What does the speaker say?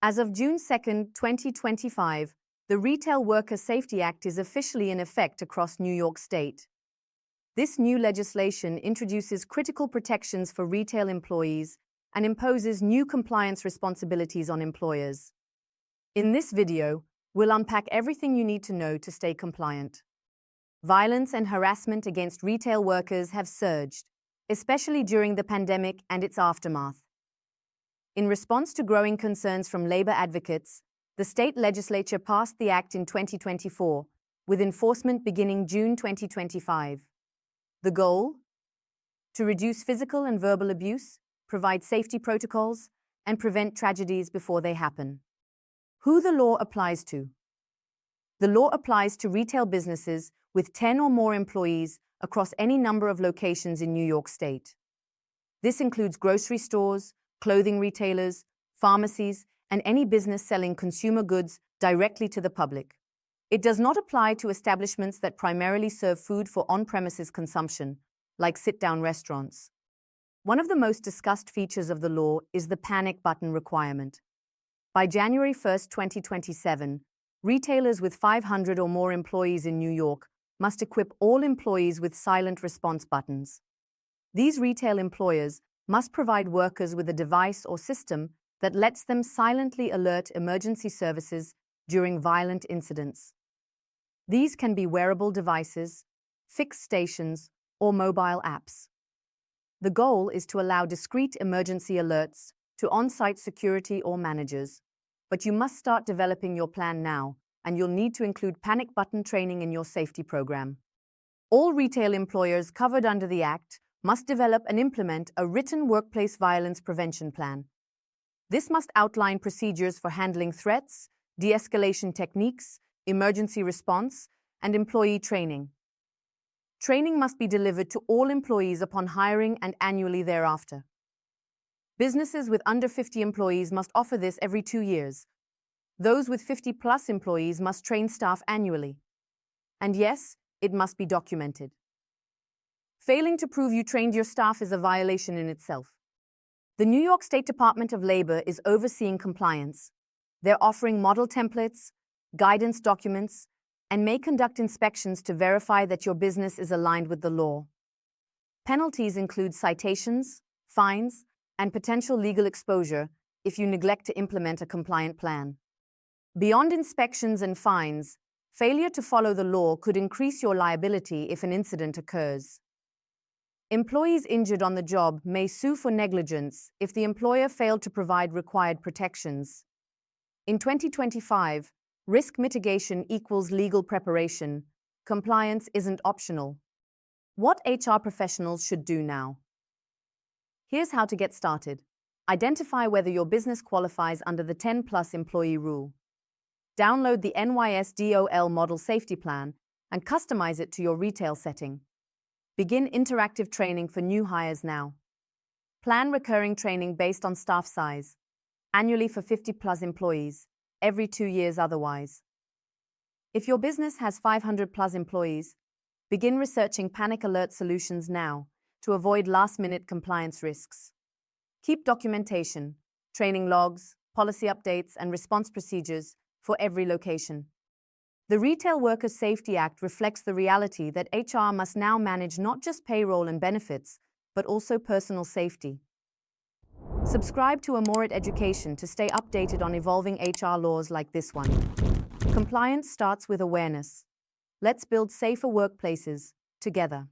As of June 2, 2025, the Retail Worker Safety Act is officially in effect across New York State. This new legislation introduces critical protections for retail employees and imposes new compliance responsibilities on employers. In this video, we'll unpack everything you need to know to stay compliant. Violence and harassment against retail workers have surged, especially during the pandemic and its aftermath. In response to growing concerns from labor advocates, the state legislature passed the act in 2024, with enforcement beginning June 2025. The goal? To reduce physical and verbal abuse, provide safety protocols, and prevent tragedies before they happen. Who the law applies to? The law applies to retail businesses with 10 or more employees across any number of locations in New York State. This includes grocery stores, clothing retailers, pharmacies, and any business selling consumer goods directly to the public. It does not apply to establishments that primarily serve food for on-premises consumption, like sit-down restaurants. One of the most discussed features of the law is the panic button requirement. By January 1, 2027, retailers with 500 or more employees in New York must equip all employees with silent response buttons. These retail employers must provide workers with a device or system that lets them silently alert emergency services during violent incidents. These can be wearable devices, fixed stations, or mobile apps. The goal is to allow discrete emergency alerts to on-site security or managers, but you must start developing your plan now, and you'll need to include panic button training in your safety program. All retail employers covered under the Act must develop and implement a written workplace violence prevention plan. This must outline procedures for handling threats, de-escalation techniques, emergency response, and employee training. Training must be delivered to all employees upon hiring and annually thereafter. Businesses with under 50 employees must offer this every 2 years. Those with 50-plus employees must train staff annually. And yes, it must be documented. Failing to prove you trained your staff is a violation in itself. The New York State Department of Labor is overseeing compliance. They're offering model templates, guidance documents, and may conduct inspections to verify that your business is aligned with the law. Penalties include citations, fines, and potential legal exposure if you neglect to implement a compliant plan. Beyond inspections and fines, failure to follow the law could increase your liability if an incident occurs. Employees injured on the job may sue for negligence if the employer failed to provide required protections. In 2025, risk mitigation equals legal preparation. Compliance isn't optional. What HR professionals should do now? Here's how to get started. Identify whether your business qualifies under the 10-plus employee rule. Download the NYSDOL Model Safety Plan and customize it to your retail setting. Begin interactive training for new hires now. Plan recurring training based on staff size, annually for 50-plus employees, every 2 years otherwise. If your business has 500-plus employees, begin researching panic alert solutions now to avoid last-minute compliance risks. Keep documentation, training logs, policy updates, and response procedures for every location. The Retail Worker Safety Act reflects the reality that HR must now manage not just payroll and benefits, but also personal safety. Subscribe to Amorit Education to stay updated on evolving HR laws like this one. Compliance starts with awareness. Let's build safer workplaces together.